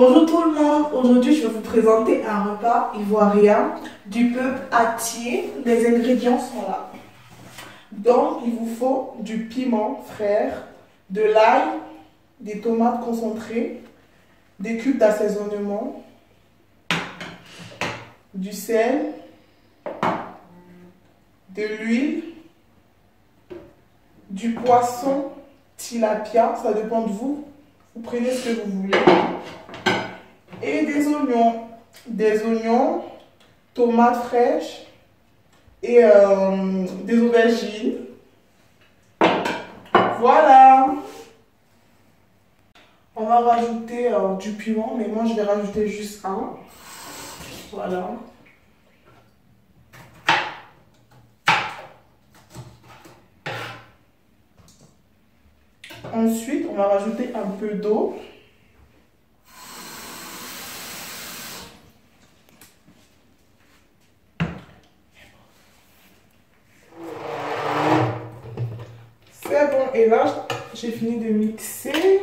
Bonjour tout le monde, aujourd'hui je vais vous présenter un repas ivoirien du peuple Atié. Les ingrédients sont là. Donc il vous faut du piment frère, de l'ail, des tomates concentrées, des cubes d'assaisonnement, du sel, de l'huile, du poisson tilapia, ça dépend de vous. Vous prenez ce que vous voulez. Et des oignons, tomates fraîches et des aubergines. Voilà. On va rajouter du piment, mais moi je vais rajouter juste un. Voilà. Ensuite, on va rajouter un peu d'eau. C'est bon, et là, j'ai fini de mixer.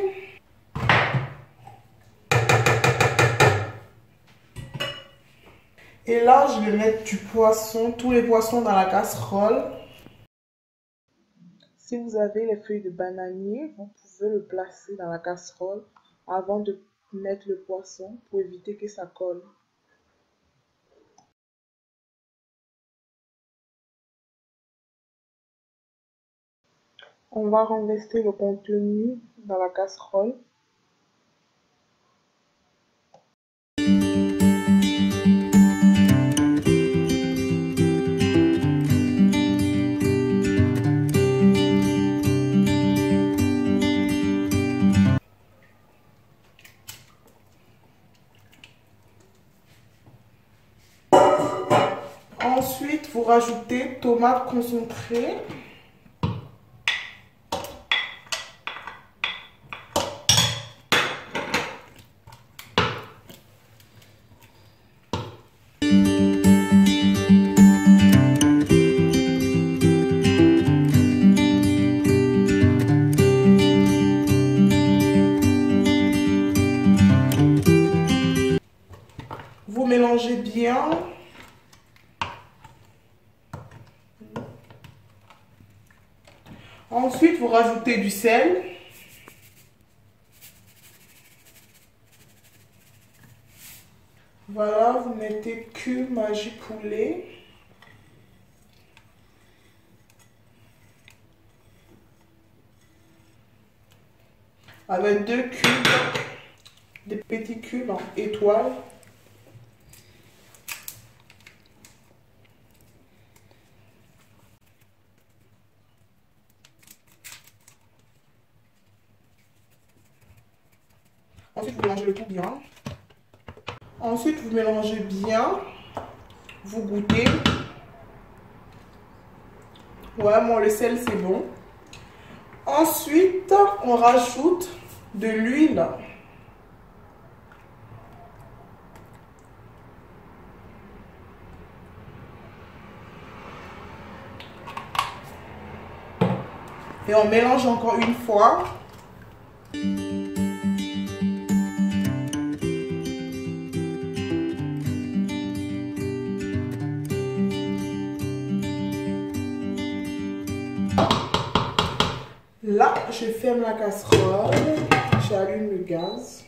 Et là, je vais mettre du poisson, tous les poissons dans la casserole. Si vous avez les feuilles de bananier, vous pouvez le placer dans la casserole avant de mettre le poisson pour éviter que ça colle. On va renverser le contenu dans la casserole. Ensuite, vous rajoutez tomates concentrées. Vous mélangez bien. Ensuite, vous rajoutez du sel. Voilà, vous mettez cube Magie poulet. Avec 2 cubes, des petits cubes en étoile. Ensuite, vous mélangez le tout bien. Ensuite, vous mélangez bien. Vous goûtez. Ouais, moi, le sel, c'est bon. Ensuite, on rajoute de l'huile. Et on mélange encore une fois. Là, je ferme la casserole, j'allume le gaz.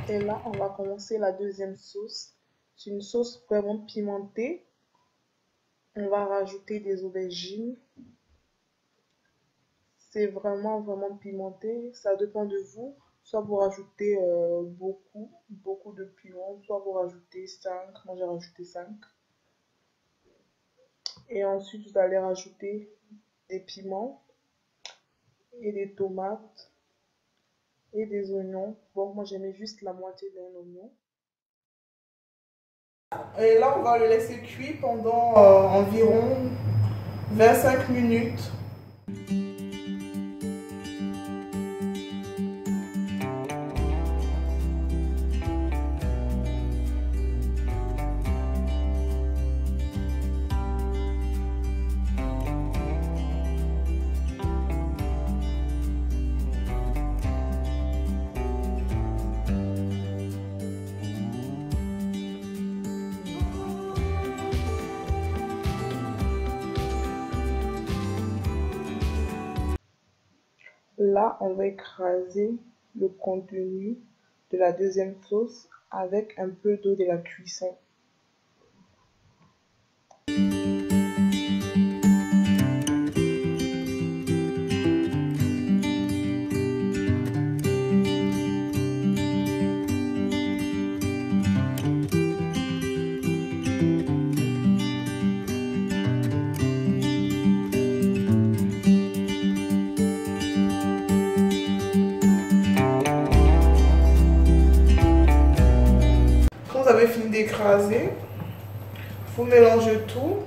Et là, on va commencer la deuxième sauce. C'est une sauce vraiment pimentée. On va rajouter des aubergines. C'est vraiment pimenté. Ça dépend de vous. Soit vous rajoutez beaucoup de piment, soit vous rajoutez 5. Moi, j'ai rajouté 5. Et ensuite, vous allez rajouter des piments et des tomates et des oignons. Bon, moi, j'ai mis juste la moitié d'un oignon. Et là, on va le laisser cuire pendant environ 25 minutes. là, on va écraser le contenu de la deuxième sauce avec un peu d'eau de la cuisson. Quand vous avez fini d'écraser, vous mélangez tout.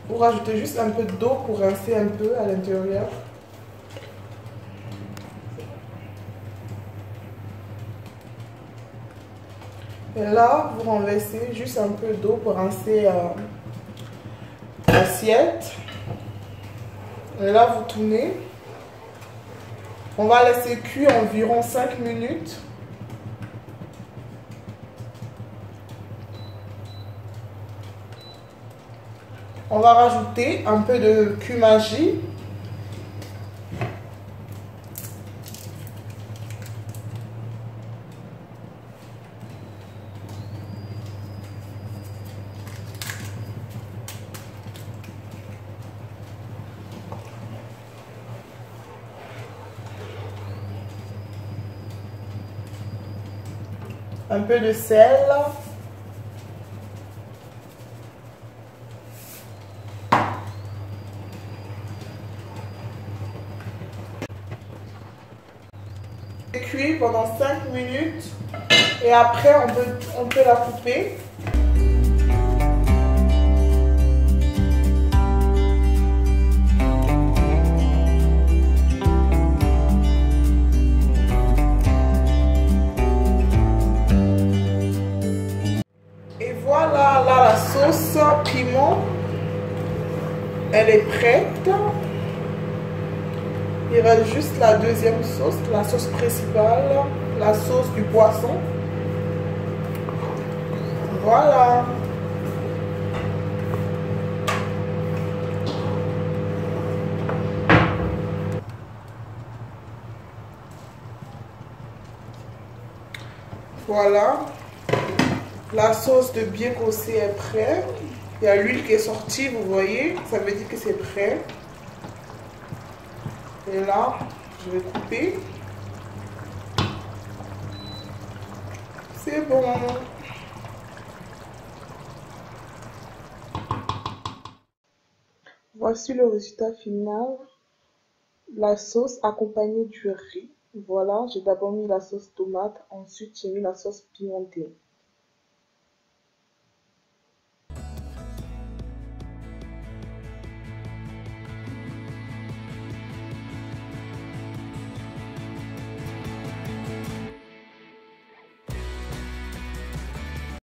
Vous rajoutez juste un peu d'eau pour rincer un peu à l'intérieur. Et là, vous renversez juste un peu d'eau pour rincer l'assiette. Et là, vous tournez. On va laisser cuire environ 5 minutes. On va rajouter un peu de cumin-magie. Un peu de sel. Cuire pendant 5 minutes et après on peut la couper. Et voilà, là la sauce piment, elle est prête. Il reste juste la deuxième sauce, la sauce principale, la sauce du poisson. Voilà. Voilà. La sauce de bien cossée est prête. Il y a l'huile qui est sortie, vous voyez. Ça veut dire que c'est prêt. Et là, je vais couper. C'est bon. Voici le résultat final. La sauce accompagnée du riz. Voilà, j'ai d'abord mis la sauce tomate, ensuite j'ai mis la sauce pimentée.